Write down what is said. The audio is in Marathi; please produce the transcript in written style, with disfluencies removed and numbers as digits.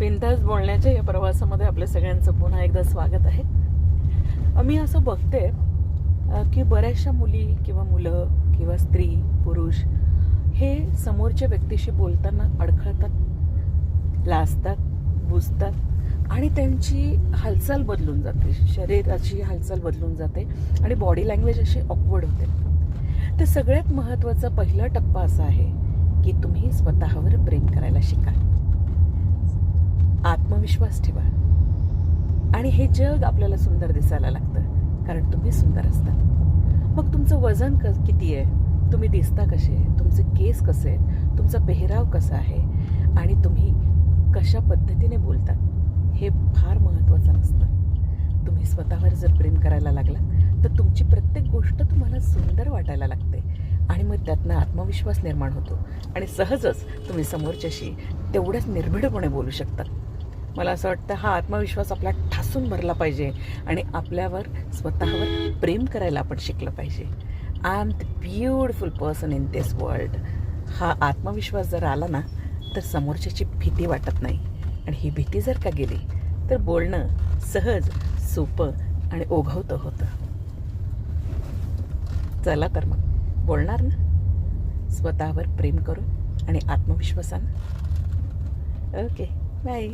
बिनधास्त बोलण्याच्या या प्रवासामध्ये आपल्या सगळ्यांचं पुन्हा एकदा स्वागत आहे. मी असं बघते की बऱ्याचशा मुली किंवा मुलं किंवा स्त्री पुरुष हे समोरच्या व्यक्तीशी बोलताना अडखळतात, लाजतात, बुजतात आणि त्यांची हालचाल बदलून जाते, शरीराची हालचाल बदलून जाते आणि बॉडी लँग्वेज अशी ऑकवर्ड होते. तर सगळ्यात महत्त्वाचा पहिला टप्पा असा आहे की तुम्ही स्वतःवर प्रेम करायला शिका, आत्मविश्वास ठेवा आणि हे जग आपल्याला सुंदर दिसायला लागतं कारण तुम्ही सुंदर असता. मग तुमचं वजन किती आहे, तुम्ही दिसता कसे, तुमचे केस कसे आहेत, तुमचा पेहराव कसा आहे आणि तुम्ही कशा पद्धतीने बोलता हे फार महत्त्वाचं नसतं. तुम्ही स्वतःवर जर प्रेम करायला लागला तर तुमची प्रत्येक गोष्ट तुम्हाला सुंदर वाटायला लागते आणि मग त्यातनं आत्मविश्वास निर्माण होतो आणि सहजच तुम्ही समोरच्याशी तेवढ्याच निर्भीडपणे बोलू शकता. मला असं वाटतं हा आत्मविश्वास आपला ठासून भरला पाहिजे आणि आपल्यावर स्वतःवर प्रेम करायला आपण शिकलं पाहिजे. I am the beautiful person in this world. हा आत्मविश्वास जर आला ना तर समोरच्याची भीती वाटत नाही आणि ही भीती जर का गेली तर बोलणं सहज, सोपं आणि ओघवतं होतं. चला तर मग बोलणार ना, स्वतःवर प्रेम करू आणि आत्मविश्वासानं. Okay, bye.